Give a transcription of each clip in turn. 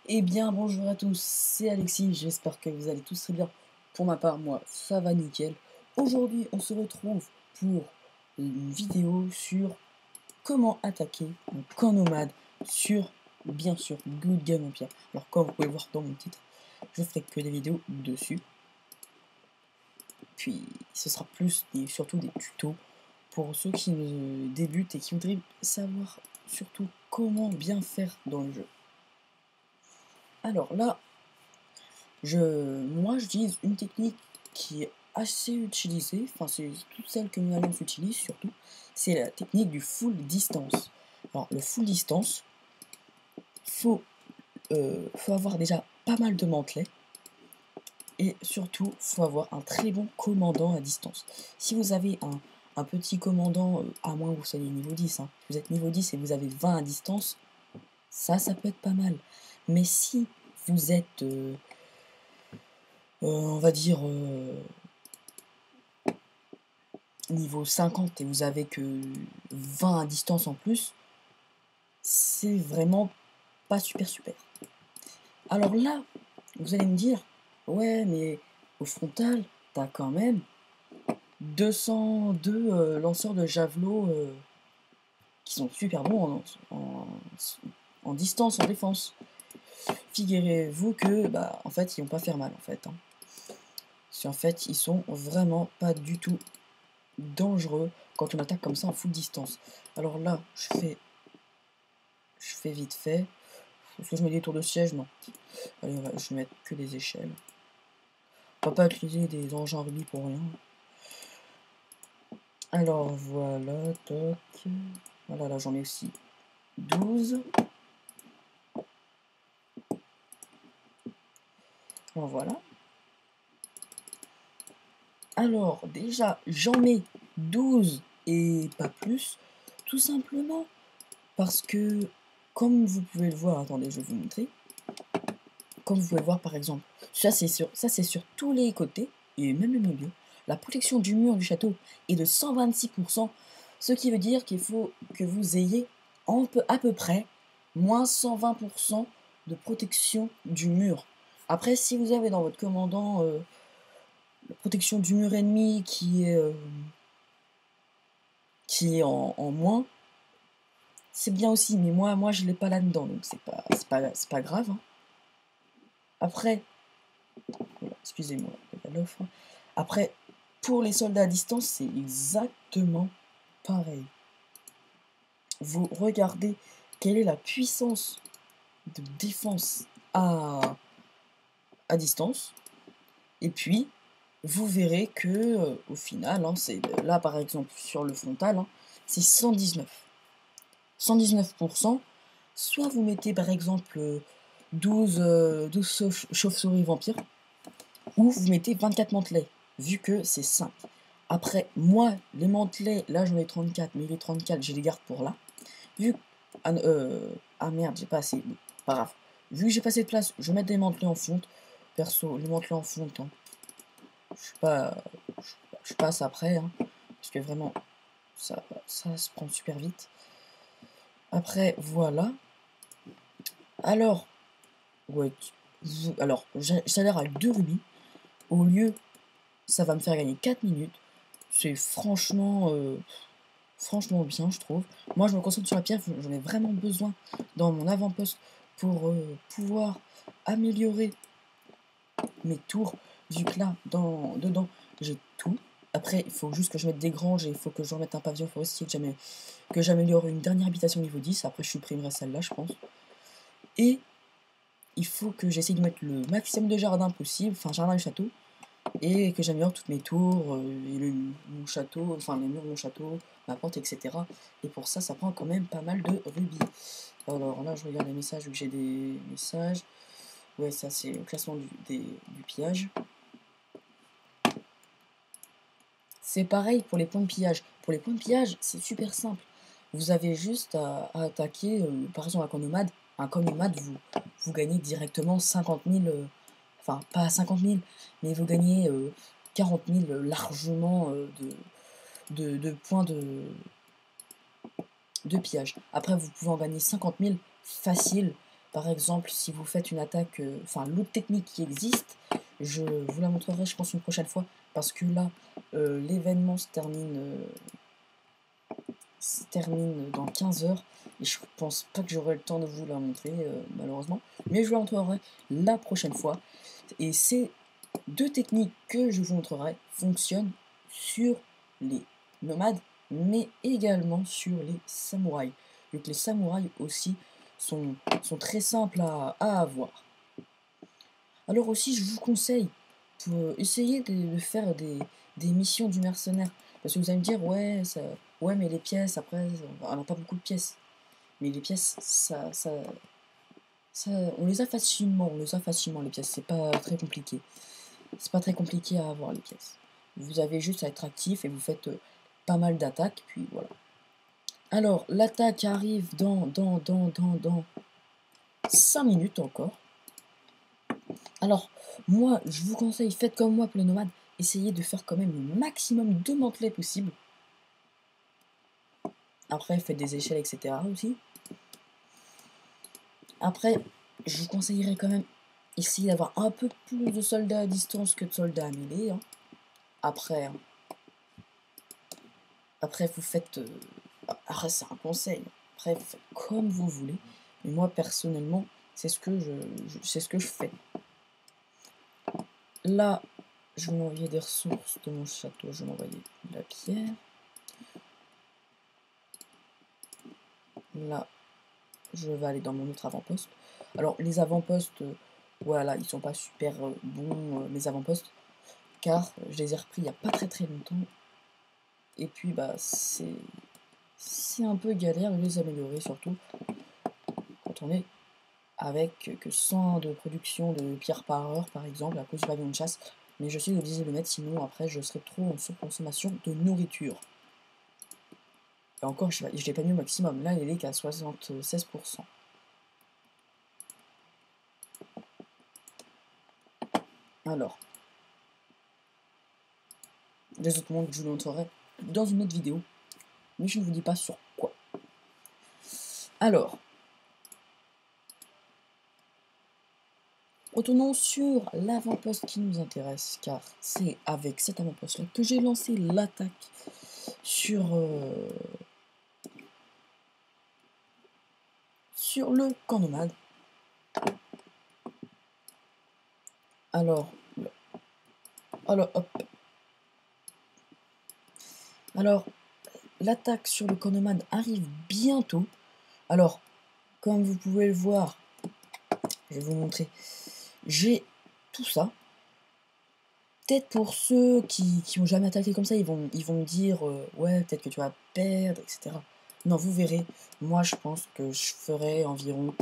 Eh bien, bonjour à tous, c'est Alexis, j'espère que vous allez tous très bien. Pour ma part, moi, ça va nickel. Aujourd'hui, on se retrouve pour une vidéo sur comment attaquer un camp nomade sur, bien sûr, Good Game Empire. Alors, comme vous pouvez le voir dans mon titre, je ferai que des vidéos dessus. Puis, ce sera plus et surtout des tutos pour ceux qui débutent et qui voudraient savoir surtout comment bien faire dans le jeu. Alors là, moi, j'utilise une technique qui est assez utilisée, enfin c'est toute celle que mon alliance utilise surtout, c'est la technique du full distance. Alors le full distance, faut avoir déjà pas mal de mantelets, et surtout, faut avoir un très bon commandant à distance. Si vous avez un petit commandant, à moins que vous soyez niveau 10, hein, si vous êtes niveau 10 et vous avez 20 à distance, ça peut être pas mal. Mais si vous êtes, on va dire, niveau 50 et vous avez que 20 à distance en plus, c'est vraiment pas super. Alors là, vous allez me dire, ouais, mais au frontal, t'as quand même 202 lanceurs de javelot qui sont super bons en distance, en défense. Figurez-vous que, en fait, ils vont pas faire mal, en fait. Hein. Parce qu'en fait, ils sont vraiment pas du tout dangereux quand on attaque comme ça en full distance. Alors là, je fais vite fait. Est-ce que je mets des tours de siège? Non. Allez, je vais mettre que des échelles. On va pas utiliser des engins rubis pour rien. Alors voilà, toc. Voilà, là j'en ai aussi 12. Alors voilà. Alors déjà, j'en mets 12 et pas plus. Tout simplement parce que, comme vous pouvez le voir, attendez, je vais vous montrer. Comme vous pouvez le voir par exemple, ça c'est sur tous les côtés, et même le milieu. La protection du mur du château est de 126%, ce qui veut dire qu'il faut que vous ayez à peu près moins 120% de protection du mur. Après, si vous avez dans votre commandant la protection du mur ennemi qui est en moins, c'est bien aussi, mais moi je l'ai pas là-dedans, donc c'est pas grave. Hein. Après, excusez-moi, l'offre. Après, pour les soldats à distance, c'est exactement pareil. Vous regardez quelle est la puissance de défense à distance, et puis vous verrez que au final, hein, c'est là par exemple sur le frontal, hein, c'est 119. 119%. Soit vous mettez par exemple 12 chauves-souris vampires, ou vous mettez 24 mantelets, vu que c'est 5. Après, moi, les mantelets, là j'en ai 34, mais les 34, je les garde pour là. Vu ah merde, j'ai pas assez. Bon, pas grave. Vu que j'ai pas assez de place, je vais mettre des mantelets en fonte. Perso, les mantelets en fonte, hein, je passe après, hein, parce que vraiment, ça se prend super vite. Après, voilà. Alors, ouais, alors, j'adhère avec 2 rubis. Au lieu, ça va me faire gagner 4 minutes. C'est franchement bien, je trouve. Moi, je me concentre sur la pierre, j'en ai vraiment besoin dans mon avant-poste pour pouvoir améliorer mes tours. Vu que là, dedans, j'ai tout. Après, il faut juste que je mette des granges et il faut que je remette un pavillon forestier, que j'améliore une dernière habitation niveau 10. Après, je supprimerai celle-là, je pense. Et il faut que j'essaye de mettre le maximum de jardins possible, enfin jardin et château, et que j'améliore toutes mes tours, et mon château, enfin les murs de mon château, ma porte, etc. Et pour ça, ça prend quand même pas mal de rubis. Alors là, je regarde les messages, vu que j'ai des messages. Ouais, ça c'est le classement du pillage. C'est pareil pour les points de pillage. Pour les points de pillage, c'est super simple. Vous avez juste à attaquer, par exemple, un camp nomade, vous gagnez directement 50 000, enfin pas 50 000, mais vous gagnez 40 000 largement de points de pillage. Après, vous pouvez en gagner 50 000 facile Par exemple, si vous faites une attaque, enfin l'autre technique qui existe, je vous la montrerai je pense une prochaine fois, parce que là, l'événement se termine dans 15 heures, et je pense pas que j'aurai le temps de vous la montrer, malheureusement, mais je vous la montrerai la prochaine fois, et ces deux techniques que je vous montrerai fonctionnent sur les nomades, mais également sur les samouraïs. Donc les samouraïs aussi sont très simples à avoir. Alors aussi, je vous conseille pour essayer de faire des missions du mercenaire. Parce que vous allez me dire, ouais, mais les pièces, après, on n'a pas beaucoup de pièces. Mais les pièces, on les a facilement, les pièces. C'est pas très compliqué. C'est pas très compliqué à avoir les pièces. Vous avez juste à être actif et vous faites pas mal d'attaques, puis voilà. Alors, l'attaque arrive dans 5 minutes encore. Alors, moi, je vous conseille, faites comme moi pour les nomades, essayez de faire quand même le maximum de mantelets possible. Après, faites des échelles, etc. aussi. Après, je vous conseillerais quand même, essayer d'avoir un peu plus de soldats à distance que de soldats à mêlée. Hein. Après, vous faites... après, c'est un conseil. Après, vous faites comme vous voulez. Mais moi, personnellement, c'est ce que je fais. Là, je vais m'envoyer des ressources de mon château. Je vais m'envoyer de la pierre. Là, je vais aller dans mon autre avant-poste. Alors, les avant-postes, voilà, ils sont pas super bons, mes avant-postes, car je les ai repris il n'y a pas très longtemps. Et puis, bah, c'est un peu galère de les améliorer, surtout quand on est avec que 100 de production de pierres par heure, par exemple, à cause du pavillon de chasse. Mais je suis obligé de le mettre, sinon après je serai trop en surconsommation de nourriture. Et encore, je l'ai pas mis au maximum. Là, il est qu'à 76%. Alors, les autres mondes, je vous montrerai dans une autre vidéo. Mais je ne vous dis pas sur quoi. Alors, retournons sur l'avant-poste qui nous intéresse, car c'est avec cet avant-poste-là que j'ai lancé l'attaque sur le camp nomade. Alors, hop. Alors, l'attaque sur le camp nomade arrive bientôt. Alors, comme vous pouvez le voir, je vais vous montrer. J'ai tout ça. Peut-être pour ceux qui n'ont jamais attaqué comme ça, ils vont me dire ouais, peut-être que tu vas perdre, etc. Non, vous verrez. Moi, je pense que je ferai environ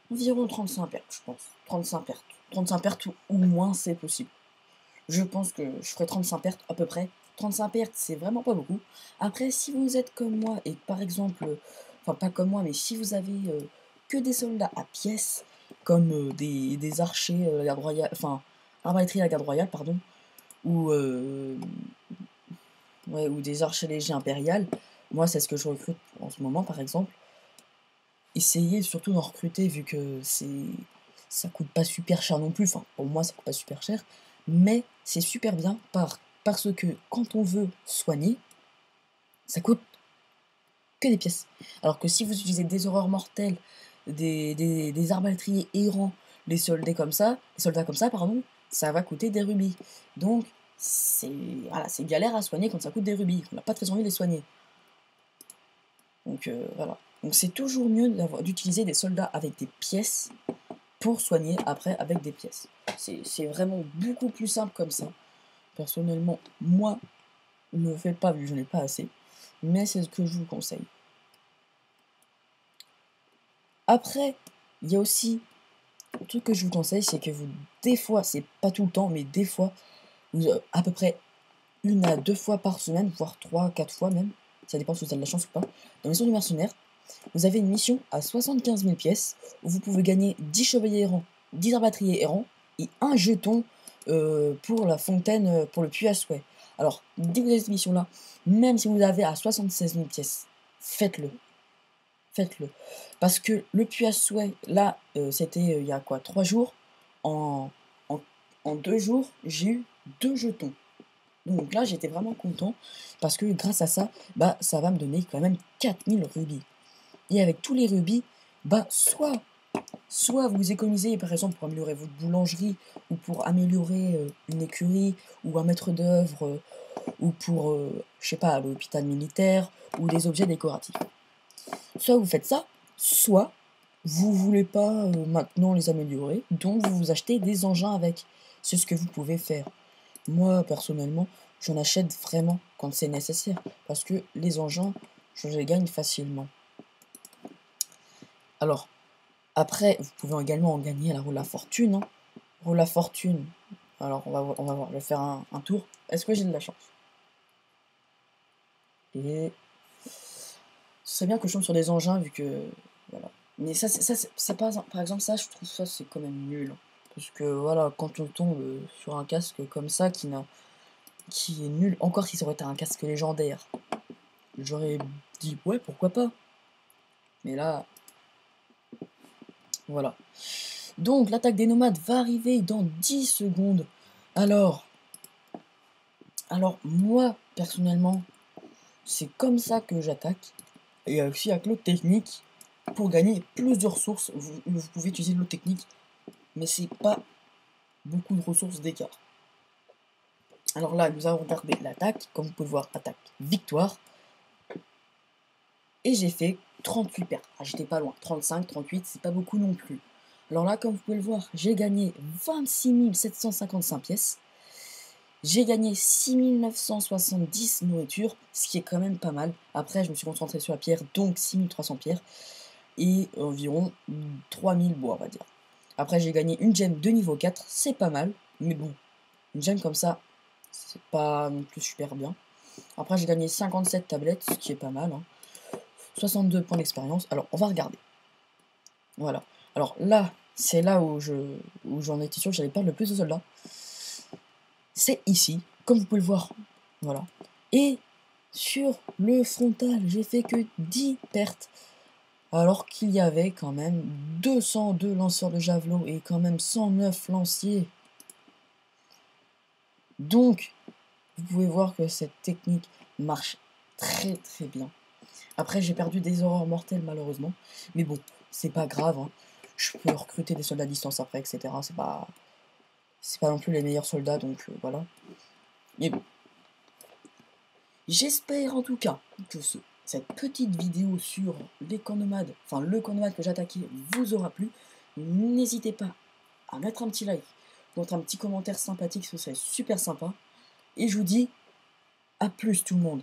35 pertes, je pense. 35 pertes. 35 pertes ou moins, c'est possible. Je pense que je ferai 35 pertes à peu près. 35 pertes, c'est vraiment pas beaucoup. Après, si vous êtes comme moi, et par exemple, enfin pas comme moi, mais si vous avez que des soldats à pièces, comme des archers, la garde royale, enfin, arbalétriers à la garde royale, pardon, ou, ou des archers légers impériales, moi c'est ce que je recrute en ce moment par exemple. Essayez surtout d'en recruter vu que ça coûte pas super cher non plus, enfin pour moi ça coûte pas super cher, mais c'est super bien parce que quand on veut soigner, ça coûte que des pièces. Alors que si vous utilisez des horreurs mortelles, des arbalétriers errants, des soldats comme ça, pardon, ça va coûter des rubis. Donc c'est galère à soigner quand ça coûte des rubis. On n'a pas très envie de les soigner. Donc voilà. Donc c'est toujours mieux d'utiliser des soldats avec des pièces pour soigner après avec des pièces. C'est vraiment beaucoup plus simple comme ça. Personnellement, moi, ne le fais pas vu que je n'en ai pas assez. Mais c'est ce que je vous conseille. Après, il y a aussi un truc que je vous conseille, c'est que vous, des fois, c'est pas tout le temps, mais des fois, à peu près 1 à 2 fois par semaine, voire 3 à 4 fois même, ça dépend si vous avez de la chance ou pas, dans les missions du mercenaire, vous avez une mission à 75 000 pièces, où vous pouvez gagner 10 chevaliers errants, 10 arbatriers errants, et un jeton pour la fontaine, pour le puits à souhait. Alors, dès que vous avez cette mission-là, même si vous avez à 76 000 pièces, faites-le. faites-le. Parce que le puits à souhait, là, c'était il y a quoi, 3 jours. En, en, en 2 jours, j'ai eu 2 jetons. Donc là, j'étais vraiment content parce que grâce à ça, bah, ça va me donner quand même 4000 rubis. Et avec tous les rubis, bah, soit vous économisez par exemple pour améliorer votre boulangerie ou pour améliorer une écurie ou un maître d'œuvre ou pour, je sais pas, l'hôpital militaire ou des objets décoratifs. Soit vous faites ça, soit vous voulez pas maintenant les améliorer, donc vous vous achetez des engins avec. C'est ce que vous pouvez faire. Moi, personnellement, j'en achète vraiment quand c'est nécessaire, parce que les engins, je les gagne facilement. Alors, après, vous pouvez également en gagner à la roue de la fortune. Hein. Roue de la fortune. Alors, on va voir, je vais faire un tour. Est-ce que j'ai de la chance? Et ce serait bien que je tombe sur des engins, vu que... Voilà. Mais ça, c'est pas... Par exemple, ça, je trouve ça, c'est quand même nul. Hein. Parce que, voilà, quand on tombe sur un casque comme ça, qui est nul, encore si ça aurait été un casque légendaire, j'aurais dit, ouais, pourquoi pas. Mais là, voilà. Donc, l'attaque des nomades va arriver dans 10 secondes. Alors moi, personnellement, c'est comme ça que j'attaque. Et aussi avec l'autre technique, pour gagner plus de ressources, vous pouvez utiliser l'autre technique, mais c'est pas beaucoup de ressources d'écart. Alors là, nous avons regardé l'attaque, comme vous pouvez voir, attaque, victoire. Et j'ai fait 38 pertes. Ah, j'étais pas loin, 35, 38, c'est pas beaucoup non plus. Alors là, comme vous pouvez le voir, j'ai gagné 26 755 pièces. J'ai gagné 6970 nourritures, ce qui est quand même pas mal. Après, je me suis concentré sur la pierre, donc 6300 pierres. Et environ 3000 bois, on va dire. Après, j'ai gagné une gemme de niveau 4, c'est pas mal. Mais bon, une gemme comme ça, c'est pas non plus super bien. Après, j'ai gagné 57 tablettes, ce qui est pas mal. Hein. 62 points d'expérience. Alors, on va regarder. Voilà. Alors là, c'est là où j'en étais sûr que j'allais perdre le plus de soldats. C'est ici, comme vous pouvez le voir. Voilà. Et sur le frontal, j'ai fait que 10 pertes. Alors qu'il y avait quand même 202 lanceurs de javelot et quand même 109 lanciers. Donc, vous pouvez voir que cette technique marche très très bien. Après, j'ai perdu des horreurs mortelles malheureusement. Mais bon, c'est pas grave. Hein. Je peux recruter des soldats à distance après, etc. C'est pas non plus les meilleurs soldats, donc voilà. Mais bon. J'espère en tout cas que cette petite vidéo sur les camps nomades, enfin le camp nomade que j'ai attaqué, vous aura plu. N'hésitez pas à mettre un petit like, mettre un petit commentaire sympathique, ce serait super sympa. Et je vous dis à plus tout le monde.